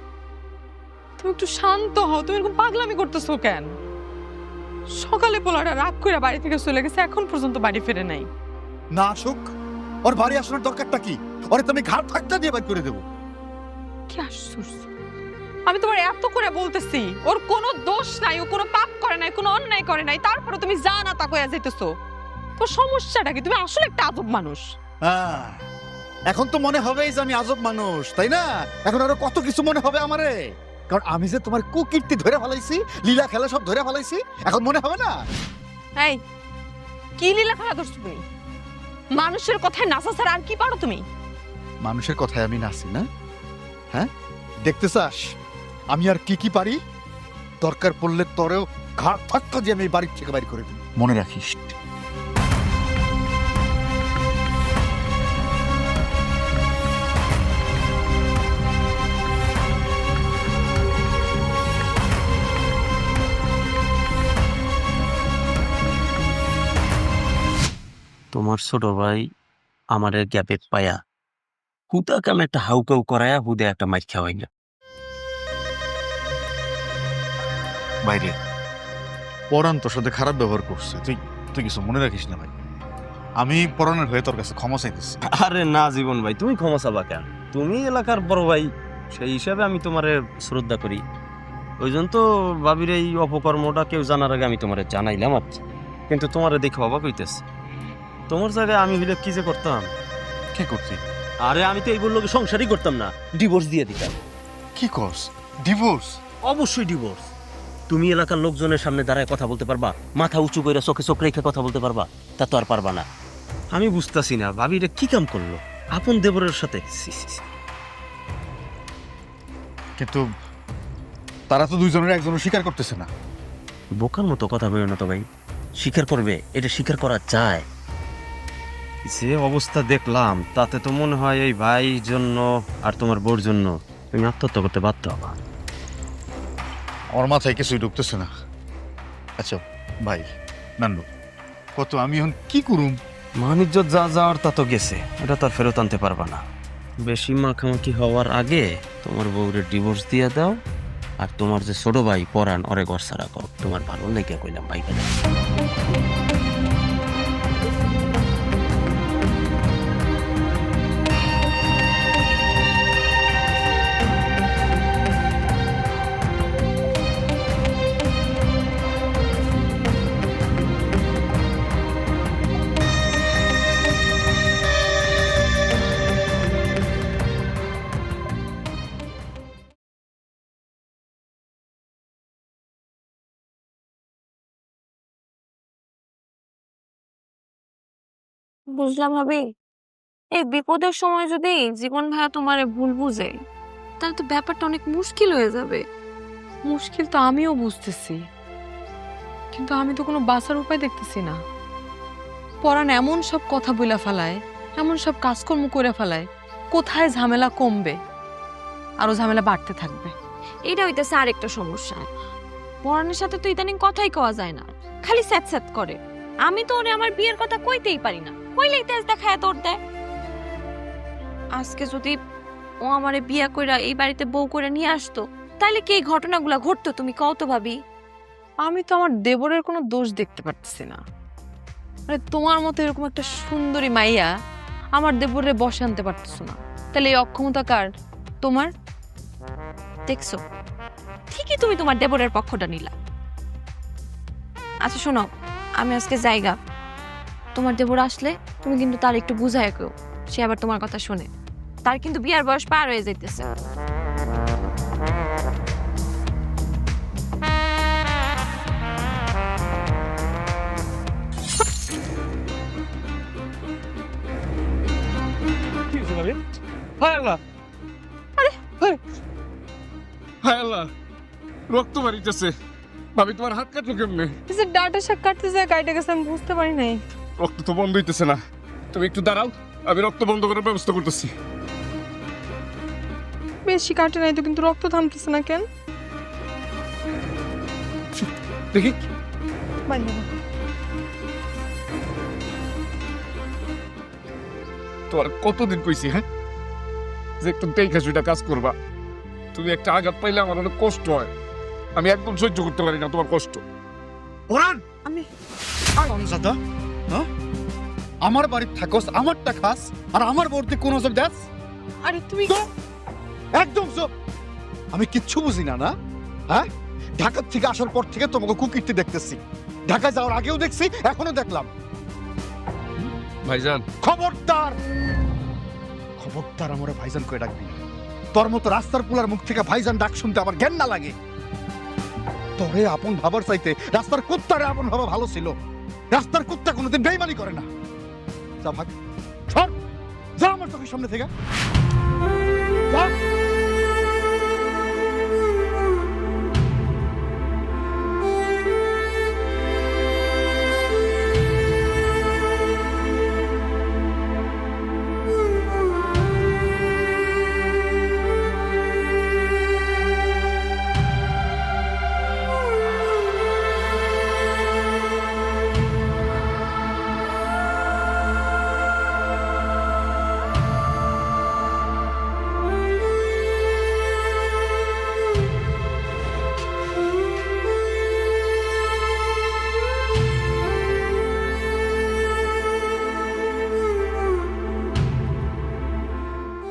তুমি একটু শান্ত হও, তুমি এরকম পাগলামি করতেছো কেন? সকালে পোলাটা রাগ করে বাড়ি থেকে চলে গেছে, এখন পর্যন্ত বাড়ি ফেরে নাই। না আসুক, ওর বাড়ি আসার দরকারটা কি? ওরে তুমি ঘাট ধাক্কা দিয়ে বাইর করে দেবো। কি আশ্চর্য! আমি তোমার এত করে বলতেছি ওর কোনো দোষ নাই, ও কোনো পাপ করে নাই, কোনো অন্যায় করে নাই, তারপরে তুমি যা না তা কইয়া যাইতেছো। তো সমস্যাটা কি? তুমি আসলে একটা আজব মানুষ। হ্যাঁ, এখন তো মনে হবে যে আমি আজব মানুষ, তাই না? এখন আরো কত কিছু মনে হবে আমারে, কারণ আমি যে তোমার কুকীর্তি ধরে ফেলাইছি, লীলা খেলা সব ধরে ফেলাইছি, এখন মনে হবে না? এই কি লীলা খেলা ধরছো তুমি? মানুষের কথায় নাচা ছাড়া আর কি পারো তুমি? মানুষের কথায় আমি নাচি না? হ্যাঁ, দেখতে চাস আমি আর কি কি পারি? দরকার পড়লে তোরেও ঘাট ধাক্কা দিয়ে আমি বাড়ির থেকে বাইর করে দিই, মনে রাখিস। তোমার ছোট ভাই আমারে গ্যাপে পায়া হুদাকে আমি একটা হাউকাউ করায়া হুদে একটা মাইর খাওয়াই না। বাইরে পরাণ তোর সাথে খারাপ ব্যবহার করছে, তুই তুই কিছু মনে রাখিস না ভাই। আমি পরাণের হয়ে তোর কাছে ক্ষমা চাইতেছি। আরে না জীবন ভাই, তুমি ক্ষমা চাবা কেন? তুমি এলাকার বড় ভাই, সেই হিসাবে আমি তোমারে শ্রদ্ধা করি। ওই জন্য তো ভাবির এই অপকর্মটা কেউ জানার আগে আমি তোমারে জানাইলাম আর কি। কিন্তু তোমারে দেখে অবাক হইতেছে, তোমার জায়গায় আমি হইলে কি যে করতাম। কি করছি? আরে আমি তো এই বললো সংসারই করতাম না, ডিভোর্স দিয়ে দিতাম। কি করস? ডিভোর্স? অবশ্যই ডিভোর্স। তুমি এলাকার লোকজনের সামনে দাঁড়ায় কথা বলতে পারবা, মাথা উঁচু করে চোখে চোখ রেখে কথা বলতে পারবা? তা তো আর পারবা না। আমি বুঝতাছি না ভাবি এটা কি কাম করলো আপন দেবরের সাথে। ছি, ছি, ছি। কিন্তু তারা তো দুইজনের একজনও স্বীকার করতেছে না। বোকার মতো কথা বলো না তো ভাই, স্বীকার করবে? এটা স্বীকার করা যায়? যে অবস্থা দেখলাম তাতে তো মনে হয় এই ভাই জন্য আর তোমার বোর জন্য তুমি আত্মহত্যা করতে বাধ্য হবা। আমার মাথায় কিছুই ঢুকতেছে না। আচ্ছা ভাই নান্নু, কত আমি এখন কি করুম? মানিজ্জত যা যাওয়ার তা তো গেছে, এটা তো আর ফেরত আনতে পারবা না। বেশি মাখামাখি হওয়ার আগে তোমার বউরে ডিভোর্স দিয়ে দাও, আর তোমার যে ছোট ভাই পরাণ ওরে ঘর ছাড়া কর। তোমার ভালো লেগে কইলাম ভাই। বুঝলাম ভাবি, এই বিপদের সময় যদি জীবন ভাইয়া তোমারে ভুল বুঝে তাহলে তো ব্যাপারটা অনেক মুশকিল হয়ে যাবে। মুশকিল তো আমিও বুঝতেছি, কিন্তু আমি তো কোনো বাঁচার উপায় দেখতেছি না। পরাণ এমন সব কথা বইলা ফেলায়, এমন সব কাজকর্ম করে ফেলায়, কোথায় ঝামেলা কমবে? আরো ঝামেলা বাড়তে থাকবে। এটা হইতেছে আরেকটা সমস্যা। পরাণের সাথে তো ইদানিং কথাই কওয়া যায় না, খালি স্যাত স্যাত করে। আমি তো ওরে আমার বিয়ের কথা কইতেই পারি না, কইলেই তেজ দেখায় তোর দেয়। আজকে যদি ও আমারে বিয়া কইরা এই বাড়িতে বউ করে নিয়ে আসতো তাইলে কি এই ঘটনাগুলো ঘটতো? তুমি কও তো ভাবি। আমি তো আমার দেবরের কোনো দোষ দেখতে পারতেছি না। মানে তোমার মতো এরকম একটা সুন্দরী মাইয়া আমার দেবরে বসে আনতে পারতেছো না, তাহলে এই অক্ষমতা কার? তোমার? দেখছো, ঠিকই তুমি তোমার দেবরের পক্ষটা নিলা। আচ্ছা শোনো, আমি আজকে জায়গা, তোমার দেবর আসলে তুমি কিন্তু তার একটু বুঝায় কেউ, সে আবার তোমার কথা শুনে। তার কিন্তু বিয়ার বয়স পার হয়ে যাইতেছে। রক্ত মারিতেছে ভাবি, তোমার হাত কাটলো কেমনে? যে ডাটা শাক কাটতে যায় কাইটে গেছে, আমি বুঝতে পারি নাই। রক্ত তো বন্ধ হইতেছে না, তুমি একটু দাঁড়াও, আমি রক্ত বন্ধ করার ব্যবস্থা করতেছি। বেশি কাটে নাই তো, কিন্তু রক্ত থামতেছে না কেন? দেখি তোমার কতদিন কইছি, হ্যাঁ, যে একটু দেখা সেটা কাজ করবা। তুমি একটা আঘাত পাইলে আমার অনেক কষ্ট হয়, আমি একদম সহ্য করতে পারি না তোমার কষ্ট। পরাণ, আমি দাদা, হ্যাঁ, আমার বাড়ির থাকস, আমারটা খাস, আর আমার বউতে কোন জব দাস? আরে তুমি চুপ! একদম চুপ! আমি কিচ্ছু বুঝি না, না? হ্যাঁ, ঢাকা থেকে আসার পর থেকে তোমাকে কুকীর্তি দেখতেছি। ঢাকায় যাওয়ার আগেও দেখছি, এখনো দেখলাম। ভাইজান, খবরদার, খবরদার আমার ভাইজান কয়ে ডাকবি। তোর মতো রাস্তার পুলার মুখ থেকে ভাইজান ডাক শুনতে আমার জ্ঞান না লাগে। তোরে আপন ভাবার চাইতে রাস্তার কুত্তারে আপন ভাবা ভালো ছিল। রাস্তার কুত্তা কোনোদিন বেইমানি করে না। যা ভাগ, সর, যা আমার চোখের সামনে থেকে, যা।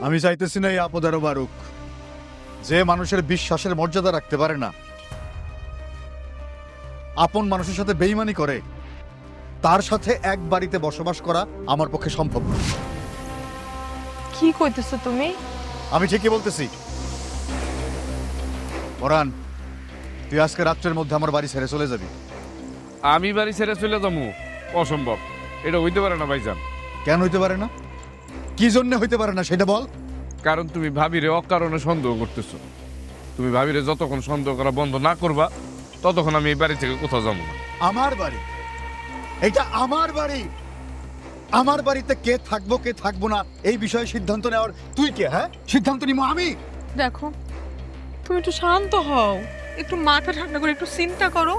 আমি চাইতেছি না এই আপদ আরো বাড়ুক। যে মানুষের বিশ্বাসের মর্যাদা রাখতে পারে না, আপন মানুষের সাথে বেইমানি করে, তার সাথে এক বাড়িতে বসবাস করা আমার পক্ষে সম্ভব না। কি কইতেছো তুমি? আমি ঠিকই বলতেছি। পরাণ, তুই আজকে রাত্রের মধ্যে আমার বাড়ি ছেড়ে চলে যাবি। আমি বাড়ি ছেড়ে চলে যাবো? অসম্ভব, এটা হইতে পারে না ভাইজান। কেন হইতে পারে না? কি জন্য হইতে পারে না সেটা বল। কারণ তুমি ভাবিরে অকারণে সন্দেহ করতেছো। তুমি ভাবিরে যতক্ষণ সন্দেহ করা বন্ধ না করবা ততক্ষণ আমি এই বাড়ি থেকে কোথাও যাবো না। আমার বাড়ি, এটা আমার বাড়ি। আমার বাড়িতে কে থাকবো কে থাকবো না এই বিষয়ে সিদ্ধান্ত নেওয়ার তুই কে? হ্যাঁ, সিদ্ধান্ত নিব আমি। দেখো, তুমি একটু শান্ত হও, একটু মাথা ঠান্ডা করে একটু চিন্তা করো।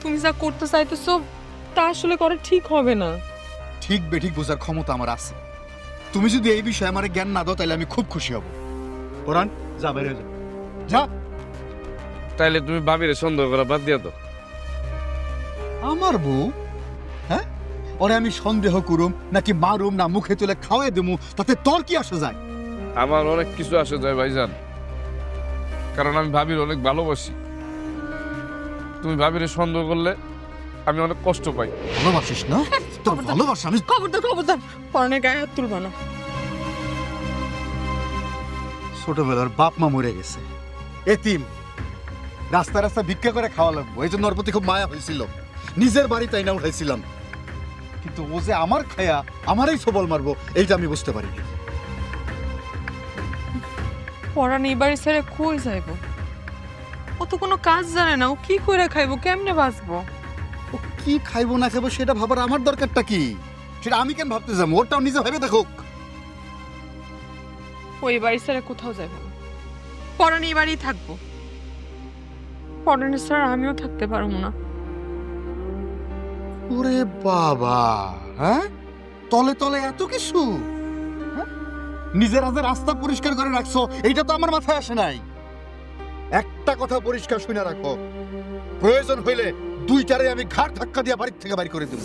তুমি যা করতে চাইতেছো তা আসলে করা ঠিক হবে না। ঠিক বেঠিক বোঝার ক্ষমতা আমার আছে। তুমি যদি এই বিষয়ে আমার জ্ঞান না দাও তাহলে আমি খুব খুশি হব। কোরআন, যা বের হয়ে যা, যা। তাইলে তুমি ভাবিরে সন্দেহ করা বাদ দিয়া তো। আমার বউ, হ্যাঁ, ওরে আমি সন্দেহ করুম নাকি মারুম না মুখে তুলে খাওয়াই দেবো, তাতে তোর কি আসে যায়? আমার অনেক কিছু আসে যায় ভাইজান, কারণ আমি ভাবির অনেক ভালোবাসি। তুমি ভাবিরে সন্দেহ করলে আমি অনেক কষ্ট পাই। ভালোবাসিস না? তোর ভালোবাসা আমি। খবরদার খবরদার, পরনের গায়ে হাত তুলবা না। ছোটবেলার বাপ মা মরে গেছে, এতিম, রাস্তা রাস্তা ভিক্ষা করে খাওয়া লাগবো, এই জন্য ওর প্রতি খুব মায়া হয়েছিল। নিজের বাড়ি তাই না উঠাইছিলাম, কিন্তু ও যে আমার খায়া আমারই সবল মারবো এইটা আমি বুঝতে পারিনি। পরান এই বাড়ি ছেড়ে কই যাইব? ও তো কোনো কাজ জানে না, ও কি করে খাইবো, কেমনে বাঁচবো? ও কি খাইবো না খাইবো সেটা ভাবার আমার দরকারটা কি? সেটা আমি কেন ভাবতে যাবো? ওরটাও নিজে ভেবে দেখুক। ওই বাড়ি ছেড়ে কোথাও যাইব না, পরান এই বাড়ি থাকবো। পরানের ছাড়া আমিও থাকতে পারবো না। ওরে বাবা, হ্যাঁ, তলে তলে এত কিছু। হ্যাঁ? নিজের হাতে রাস্তা পরিষ্কার করে রাখছো, এইটা তো আমার মাথায় আসে নাই। একটা কথা পরিষ্কার শুনে রাখো, প্রয়োজন হইলে দুইটারে আমি ঘাড় ধাক্কা দিয়ে বাড়ির থেকে বাড়ি করে দেব।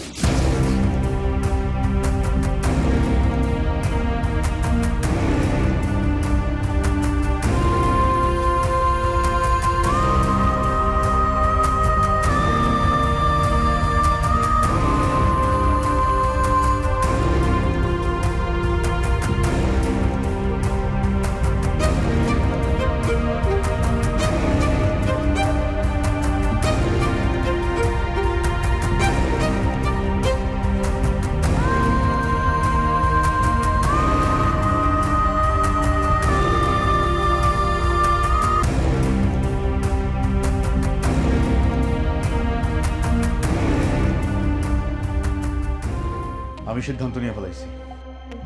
আমি সিদ্ধান্ত নিয়ে ফেলাইছি।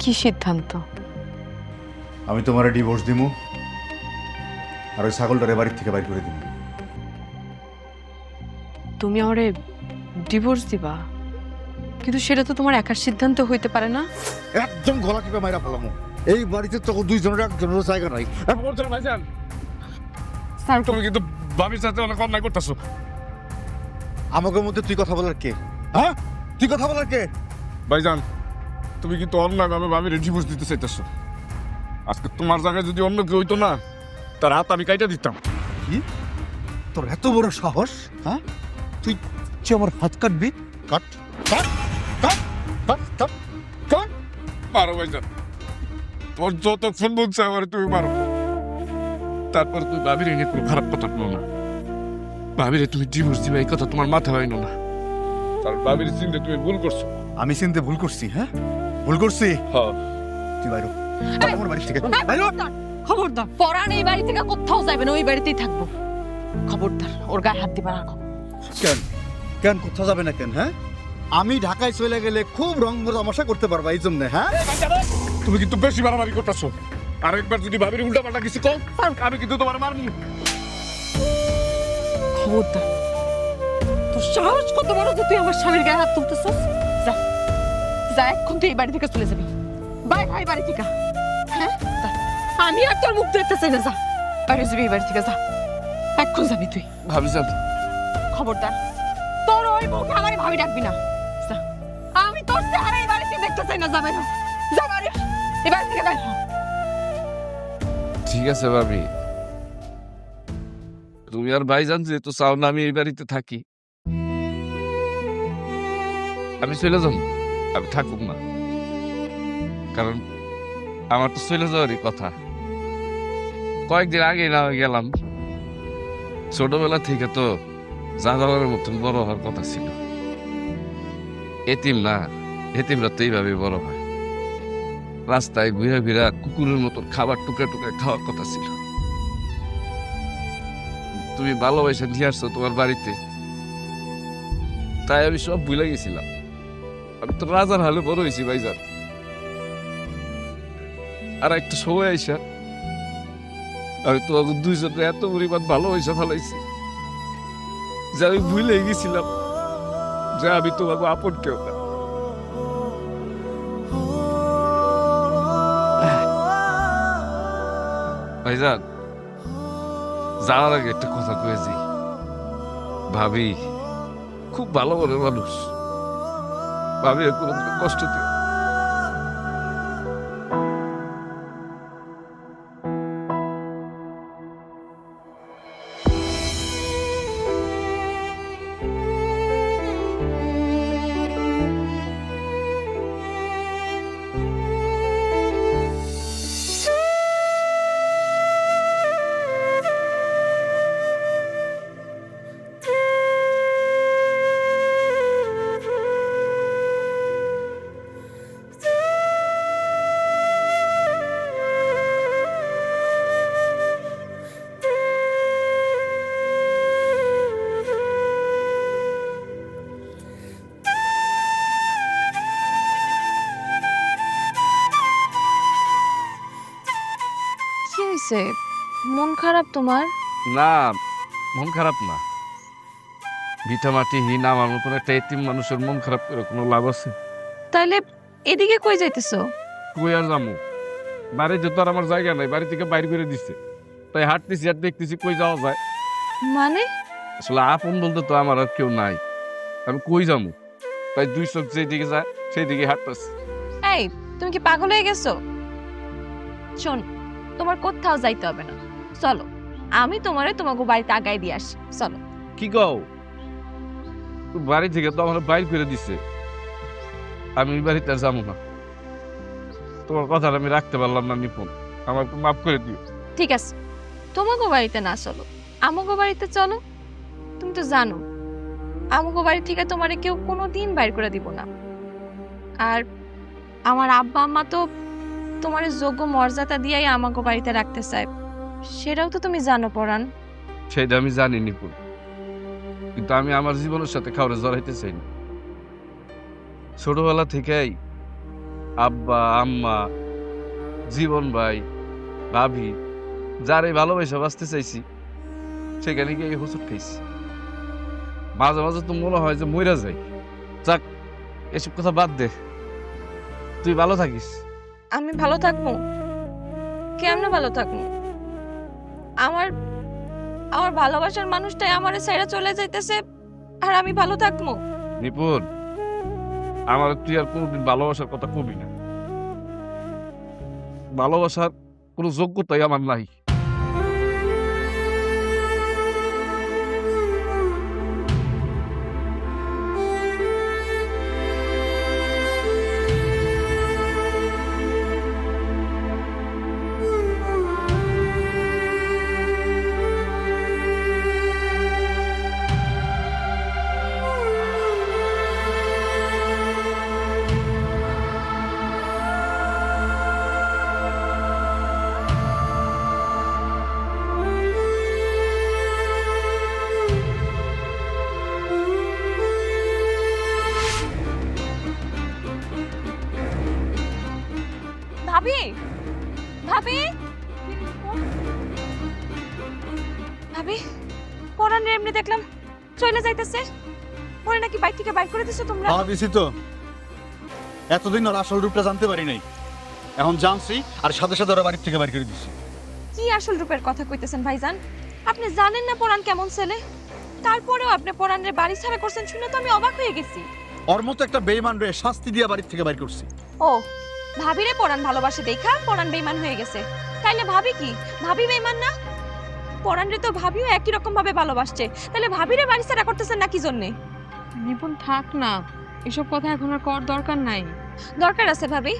কি সিদ্ধান্ত? আমি তোমার ডিভোর্স দিমু, আর ওই ছাগলটারে বাড়ির থেকে বাইর করে দিমু। তুমি আমারে ডিভোর্স দিবা? কিন্তু সেটা তো তোমার একার সিদ্ধান্ত হইতে পারে না। একদম গলা টিপে মাইরা ফেলামু। এই বাড়িতে তো দুইজনের একজনের জায়গা নাই। ভাইজান, স্যার, তুমি কিন্তু ভাবির সাথে অনেক অন্যায় করতেছো। আমাকে মধ্যে তুই কথা বলার কে? হ্যাঁ, তুই কথা বলার কে? ভাইজান, তুমি কিন্তু অন্যায়ভাবে ভাবিরে ডিভোর্স দিতে চাইতেছো। আজকে তোমার জায়গায় যদি অন্য কেউ হইতো না, তার হাত আমি কাইটা দিতাম। কি? তোর এত বড় সাহস? হ্যাঁ, তুই আমার হাত কাটবি? কাট, কাট, কাট, কাট, কাট, কাট। মারো ভাইজান, তোর যতক্ষণ মন চায় আমার তুমি মারো। তারপর তুই ভাবিরে নিয়ে কোনো খারাপ কথা বলো না। ভাবিরে তুমি ডিভোর্স দিবে এই কথা তোমার মাথা হইনো না। তার ভাবির চিন্তা তুমি ভুল করছো। আমি চিনতে ভুল করছি? হ্যাঁ, ভুল করছি। হ্যাঁ, তুই বাইরো, আমার বাড়ি থেকে বাইরো। খবরদার, পরান এই বাড়ি থেকে কোথাও যাবে না, ওই বাড়িতেই থাকবো। খবরদার, ওর গায়ে হাত দিবা না। কেন কেন কোথাও যাবে না কেন? হ্যাঁ, আমি ঢাকায় চলে গেলে খুব রঙ তামাশা করতে পারবা এই জন্য। হ্যাঁ, তুমি কিন্তু বেশি বাড়াবাড়ি করতেছো। আরেকবার যদি ভাবির উল্টা পাল্টা কিছু কম, আমি কিন্তু তোমার মারবো। খবরদার, তোর সাহস কত বড় যে তুই আমার স্বামীর গায়ে হাত তুলতেছস? যা যা, এখন তুই এই বাড়ি থেকে চলে যাবি। বাই বাই, বাড়ি থেকে। হ্যাঁ, যা। আমি আর তোর মুখ দেখতে চাই না। যা, বাইরে যাবি এই বাড়ি থেকে, যা। এখন যাবি তুই। ভাবি যান, খবরদার, তোর ওই মুখে আমার ভাবি ডাকবি না। যা, আমি তোর চেহারা এই বাড়িতে দেখতে চাই না। যা বাইরে, যা বাইরে, এই বাড়ি থেকে বাইরে। ঠিক আছে ভাবি, তুমি আর ভাইজান যেহেতু চাও না আমি এই বাড়িতে থাকি, আমি চলে যাবো, আমি থাকুক না, কারণ আমার তো চলে যাওয়ারই কথা। কয়েকদিন আগে না গেলাম, ছোটবেলা থেকে তো জাদালের মতন বড় হওয়ার কথা ছিল। এতিম না, এতিমরা তো এইভাবে বড় হয়। রাস্তায় ঘুরে ঘুরে কুকুরের মতন খাবার টুকরে টুকরে খাওয়ার কথা ছিল। তুমি ভালোবাসা নিয়ে আসছো তোমার বাড়িতে, তাই আমি সব ভুলে গেছিলাম। আমি তো রাজার হালে বড় হয়েছি ভাইজান। আর একটা সময় আইসা আমি তোমাকে দুইজনে এত পরিমাণ ভালোবাসা ফেলাইছি যে আমি ভুলে গেছিলাম যে আমি তোমাকে আপন কেউ না। ভাইজান, যাওয়ার আগে একটা কথা কয়েছি, ভাবি খুব ভালো মনের মানুষ, ভাবি কোনো কষ্ট দিও। কি হয়েছে? মন খারাপ তোমার? না, মন খারাপ না। ভিটা মাটিহীন আমার মতন একটা এতিম মানুষের মন খারাপ করে কোনো লাভ আছে? তাইলে এদিকে কই যাইতেছো? কই আর যাবো, বাড়িতে তো আর আমার জায়গা নাই, বাড়ি থেকে বাইরে করে দিচ্ছে, তাই হাঁটতেছি আর দেখতেছি কই যাওয়া যায়। মানে আসলে আপন বলতে তো আমার আর কেউ নাই, আমি কই যাবো, তাই দুই চোখ যেদিকে যায় সেই দিকে হাঁটতেছি। এই, তুমি কি পাগল হয়ে গেছো? শোন, তোমার কোথাও যাইতে হবে না, চলো আমি তোমারে তোমাকে বাড়িতে আগায় দিয়ে আসি, চলো। কি কও? বাড়ি থেকে তো আমার বাইর করে দিচ্ছে, আমি ওই বাড়িতে আর যাবো না। তোমার কথাটা আমি রাখতে পারলাম না নিপুণ, আমার মাফ করে দিও। ঠিক আছে, তোমাকে বাড়িতে না চলো, আমাকে বাড়িতে চলো। তুমি তো জানো আমাকে বাড়ি থেকে তোমারে কেউ কোনোদিন বাইর করে দিব না। আর আমার আব্বা আম্মা তো তোমার যোগ্য মর্যাদা দিয়েই আমাকে বাড়িতে রাখতে চায়, সেটাও তো তুমি জানো পরাণ। সেটা আমি জানি নিপুণ, কিন্তু আমি আমার জীবনের সাথে কাউরে জড়াইতে চাই না। ছোটবেলা থেকেই আব্বা আম্মা, জীবন ভাই, ভাবি, যার এই ভালোবাসা বাঁচতে চাইছি, সেখানে গিয়ে এই হোঁচট খাইছি। মাঝে মাঝে তো মনে হয় যে মইরা যাই। যাক, এসব কথা বাদ দে, তুই ভালো থাকিস। আমি ভালো থাকবো? কেমনে ভালো থাকবো? আমার আমার ভালোবাসার মানুষটাই আমার ছেড়ে চলে যাইতেছে, আর আমি ভালো থাকবো? নিপুণ, আমার তুই আর কোনোদিন ভালোবাসার কথা কবি না, ভালোবাসার কোনো যোগ্যতাই আমার নাই। ভাবি, ভাবি, ভাবি, পরান এমনি দেখলাম চলে যাইতেছে, পরে নাকি বাইক থেকে বাইক করে দিছো তোমরা? ভাবিছি তো, এতদিন ওর আসল রূপটা জানতে পারি নাই, এখন জানছি আর সাথে সাথে ওরা বাড়ির থেকে বাইর করে দিছি। কি আসল রূপের কথা কইতেছেন ভাইজান? আপনি জানেন না পরান কেমন ছেলে, তারপরেও আপনি পরানের বাড়ি ছাড়া করছেন শুনে তো আমি অবাক হয়ে গেছি। ওর মতো একটা বেঈমান রে শাস্তি দিয়া বাড়ির থেকে বাইর করছি। ও, ভাবিরে পরান ভালোবাসে দেখা পরান বেঈমান হয়ে গেছে, তাইলে ভাবি কি? ভাবি বেঈমান না? পরাণরে তো ভাবিও একই রকম ভাবে ভালোবাসছে, তাহলে ভাবিরে বাড়ি ছাড়া করতেছেন না কি জন্যে? নিপুণ থাক না, এসব কথা এখন আর কর দরকার নাই। দরকার আছে ভাবি।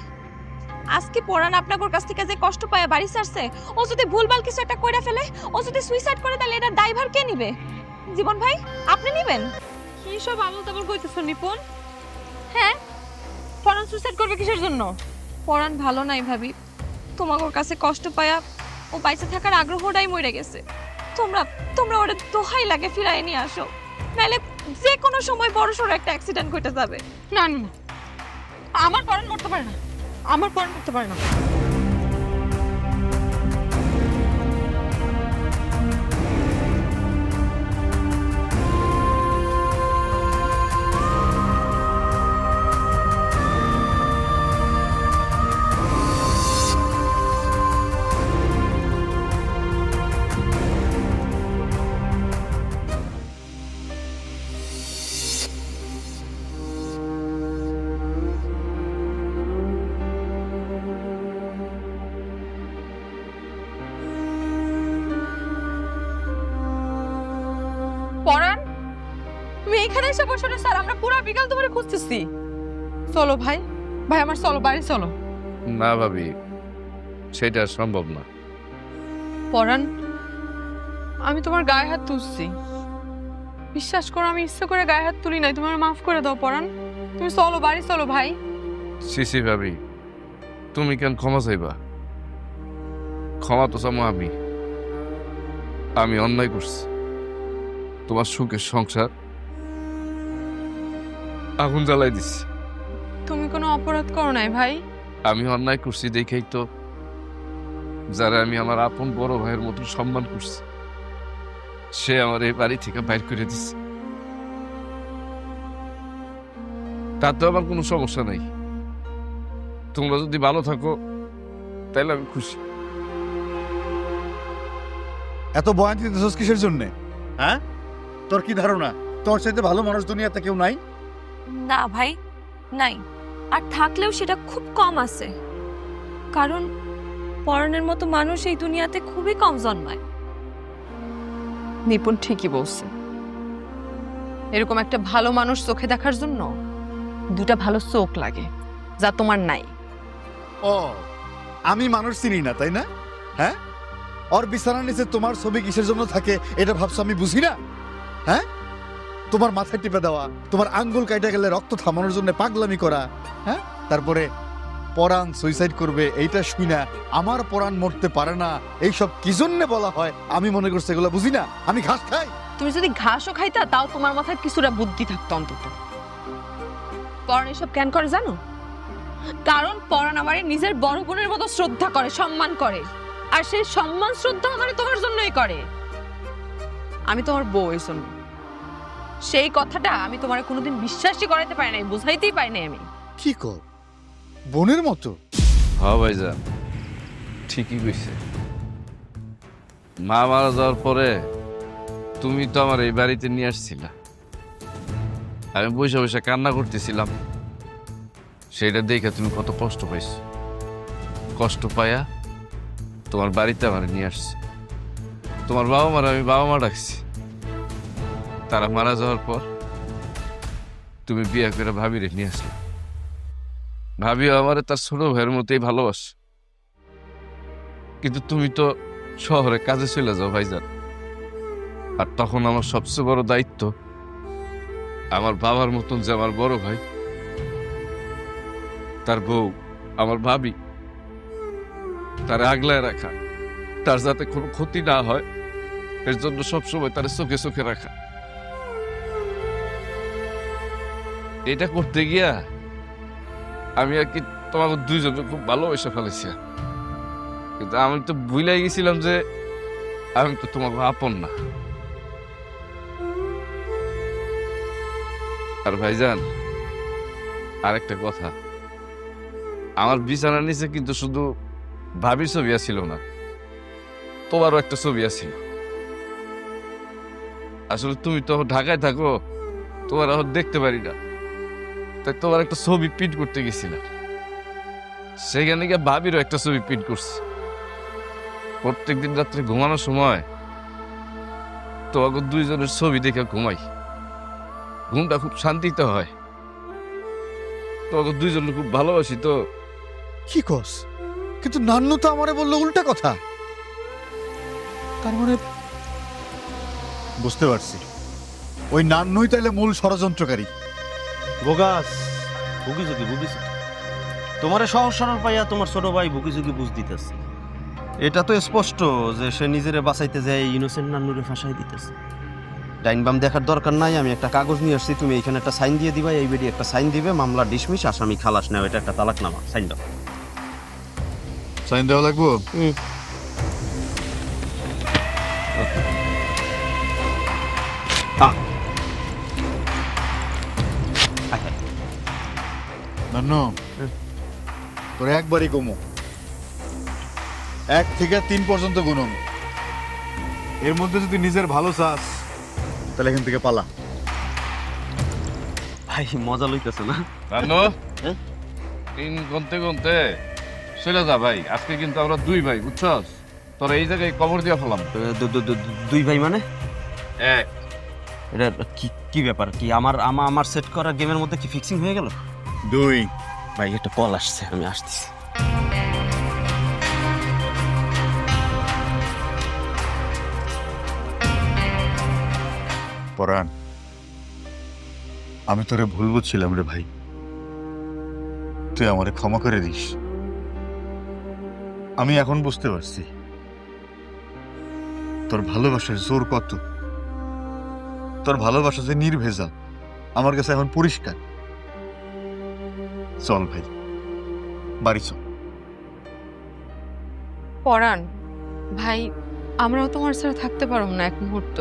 আজকে পরাণ আপনার কাছ থেকে যে কষ্ট পায় বাড়ি ছাড়ছে, ও যদি ভুলভাল কিছু একটা কইরা ফেলে, ও যদি সুইসাইড করে, তাহলে এটার দায়ভার কে নিবে? জীবন ভাই, আপনি নিবেন? কি সব আবল তাবল কইতেছ নিপুণ? হ্যাঁ, পরাণ সুইসাইড করবে কিসের জন্য? পরাণ ভালো নাই ভাবি, তোমার কাছে কষ্ট পায়া ও বাইসে থাকার আগ্রহটাই মরে গেছে। তোমরা তোমরা ওরে দোহাই লাগে ফিরাই নিয়ে আসো, নাহলে যে কোনো সময় বড়সড় একটা অ্যাক্সিডেন্ট ঘটে যাবে। না না না, আমার পরাণ মরতে পারে না, আমার পরাণ মরতে পারে না। পরাণ, তুমি এখানে এসে বসো না স্যার, আমরা পুরো বিকাল ধরে খুঁজতেছি। চলো ভাই, ভাই আমার চলো, বাড়ি চলো। না ভাবি, সেটা সম্ভব না। পরাণ, আমি তোমার গায়ে হাত তুলছি, বিশ্বাস করো আমি ইচ্ছে করে গায়ে হাত তুলি নাই, তোমার মাফ করে দাও পরাণ, তুমি চলো বাড়ি চলো ভাই। সিসি ভাবি, তুমি কেন ক্ষমা চাইবা? ক্ষমা তো চামো আমি অন্যায় করছি। তোমার সুখের সংসার আগুন জ্বালাই দিছি। তুমি কোনো অপরাধ করো নাই ভাই। আমি অন্যায় করছি দেখেই তো যারা আমি আমার আপন বড় ভাইয়ের মতো সম্মান করছি, সে আমার এই বাড়ি থেকে বাইর করে দিচ্ছে। তাতে আমার কোনো সমস্যা নাই। তোমরা যদি ভালো থাকো তাহলে আমি খুশি। এত বয়ান দিতেছস কিসের জন্যে? হ্যাঁ, তোর কি ধারণা তোর চাইতে ভালো মানুষ দুনিয়াতে কেউ নাই? না ভাই, নাই, আর থাকলেও সেটা খুব কম আছে, কারণ পরাণের মতো মানুষ এই দুনিয়াতে খুবই কম জন্মায়। নিপুণ ঠিকই বলছে, এরকম একটা ভালো মানুষ চোখে দেখার জন্য দুটা ভালো চোখ লাগে, যা তোমার নাই। ও, আমি মানুষ চিনি না তাই না? হ্যাঁ, ওর বিছানার নিচে তোমার ছবি কিসের জন্য থাকে এটা ভাবছো আমি বুঝি না? হ্যাঁ, তোমার মাথায় টিপে দেওয়া, তোমার আঙ্গুল কাটা গেলে রক্ত থামানোর জন্য পাগলামি করা, হ্যাঁ, তারপরে পরাণ সুইসাইড করবে এইটা শুই না, আমার পরাণ মরতে পারে না, এইসব কি জন্য বলা হয় আমি মনে করছি এগুলো বুঝি না। আমি ঘাস খাই। তুমি যদি ঘাসও খাইতা তাও তোমার মাথায় কিছুটা বুদ্ধি থাকতো অন্তত। পরাণ এসব কেন করে জানো? কারণ পরাণ আমার নিজের বড় বোনের মতো শ্রদ্ধা করে, সম্মান করে, আর সেই সম্মান শ্রদ্ধা আমার তোমার জন্যই করে। আমি তোমার বউ, এই জন্য সেই কথাটা আমি তোমার কোনোদিন বিশ্বাসই করাইতে পারি নাই, বুঝাইতেই পারি নাই আমি। কি কর, বোনের মতো? হ্যাঁ ভাইজান, ঠিকই কইছে। মা মারা যাওয়ার পরে তুমি তো আমার এই বাড়িতে নিয়ে আসছিলা, আমি বসে বসে কান্না করতেছিলাম, সেটা দেখে তুমি কত কষ্ট পাইছো। কষ্ট পাইয়া তোমার বাড়িতে আমার নিয়ে আসছি। তোমার বাবা মার আমি বাবা মা ডাকছি। তারা মারা যাওয়ার পর তুমি বিয়ে করে ভাবিরে নিয়ে আসলে। ভাবিও আমার তার ছোট ভাইয়ের মতোই ভালোবাসে। কিন্তু তুমি তো শহরে কাজে চলে যাও ভাইজান, আর তখন আমার সবচেয়ে বড় দায়িত্ব আমার বাবার মতন যে আমার বড় ভাই, তার বউ, আমার ভাবি, তার আগলায় রাখা, তার যাতে কোনো ক্ষতি না হয় এর জন্য সবসময় তার চোখে চোখে রাখা। এটা করতে গিয়া আমি আর কি তোমাকে দুইজনে খুব ভালোবেসে ফেলেছি, কিন্তু আমি তো ভুলাই গেছিলাম যে আমি তো তোমাকে আপন না। আর ভাইজান, আরেকটা কথা, আমার বিছানার নিচে কিন্তু শুধু ভাবির ছবি ছিল না, তোমারও একটা ছবি আছিল। আসলে তুমি তো ঢাকায় থাকো, তোমার এখন দেখতে পারি না, তাই তোমার একটা ছবি প্রিন্ট করতে গেছিলাম, সেখানে গিয়ে ভাবিরও একটা ছবি প্রিন্ট করছি। প্রত্যেকদিন রাত্রে ঘুমানোর সময় তোমাকে দুইজনের ছবি দেখে ঘুমাই। ঘুমটা খুব শান্তিতে হয়। তোমাকে দুইজনের খুব ভালোবাসি তো। কি কস? কিন্তু নান্নু তো আমারে বললো উল্টা কথা। তার মানে বুঝতে পারছি, ওই নান্নুই তাইলে মূল ষড়যন্ত্রকারী। বোগাস, বুগিজুগি বুগিজুগি, তোমারে সহজ সরল পাইয়া তোমার ছোট ভাই বুগিজুগি বুঝ দিতেছে। এটা তো স্পষ্ট যে সে নিজেরে বাঁচাইতে যায় ইনোসেন্ট নান্নুরে ফাঁসাই দিতেছে। ডাইন বাম দেখার দরকার নাই, আমি একটা কাগজ নিয়ে আসছি, তুমি এখানে একটা সাইন দিয়ে দিবা, এই বেডি একটা সাইন দিবে, মামলা ডিসমিস, আসামি খালাস নেও। এটা একটা তালাকনামা, সাইন দাও। সাইন দেওয়া লাগবো? নান্নু, তোর একবারই কমো, 1 থেকে 3 পর্যন্ত গুনুম। এর মধ্যে যদি নিজের ভালো চাস তাহলে এখান থেকে পালা। ভাই মজা লইতেছে না? জানো হ্যাঁ? 3 গুনতে গুনতে চলে যা ভাই। আজকে কিন্তু আমরা 2 ভাই, বুঝছস? তোর এই জায়গায় কবর দিয়া ফেলাম। 2 ভাই মানে? 1। এটা কি ব্যাপার? কি আমার সেট করা গেমের মধ্যে কি ফিক্সিং হয়ে গেল? 2। ভাই একটা কল আসছে, আমি আসতেছি। পরাণ, আমি তোরে ভুল বুঝছিলাম রে ভাই, তুই আমারে ক্ষমা করে দিস। আমি এখন বুঝতে পারছি তোর ভালোবাসার জোর কত। তোর ভালোবাসা যে নির্ভেজাল আমার কাছে এখন পরিষ্কার। চল ভাই, বাড়ি চল। পরাণ ভাই, আমরাও তোমার ছাড়া থাকতে পারবো না এক মুহূর্ত।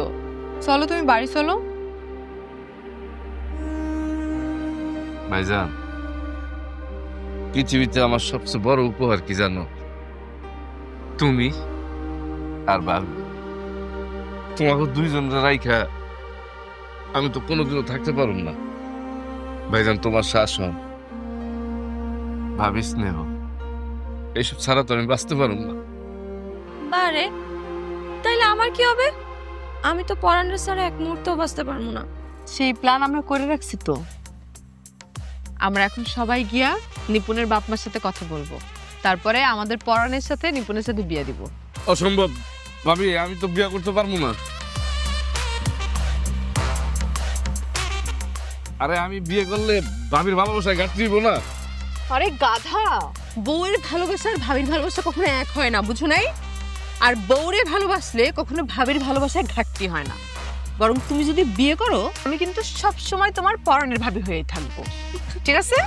চলো তুমি বাড়ি চলো। ভাইজান, পৃথিবীতে আমার সবচেয়ে বড় উপহার কি জানো? তুমি আর বাবু। তোমাকে দুইজনের রাইখা আমি তো কোনোদিনও থাকতে পারুম না। ভাইজান, তোমার শাসন, ভাবি স্নেহ, এইসব ছাড়া তো আমি বাঁচতে পারুম না। বারে, তাইলে আমার কি হবে? আমি তো পরাণের ছাড়া এক মুহূর্তও বাঁচতে পারবো না। সেই প্ল্যান আমরা করে রাখছি তো। আমরা এখন সবাই গিয়া নিপুণের বাপ মার সাথে কথা বলবো, তারপরে আমাদের পরাণের সাথে নিপুণের সাথে বিয়ে দিব। অসম্ভব ভাবি, আমি তো বিয়ে করতে পারবো না। আরে আমি বিয়ে করলে ভাবির ভালোবাসায় ঘাটতি দিব না। আরে গাধা, বউয়ের ভালোবাসা আর ভাবির ভালোবাসা কখনো এক হয় না, বুঝো নাই? আর বউরে ভালোবাসলে কখনো ভাবির ভালোবাসায় ঘাটতি হয় না। বরং তুমি যদি বিয়ে করো, আমি কিন্তু সব সময় তোমার পরাণের ভাবি হয়েই থাকবো, ঠিক আছে?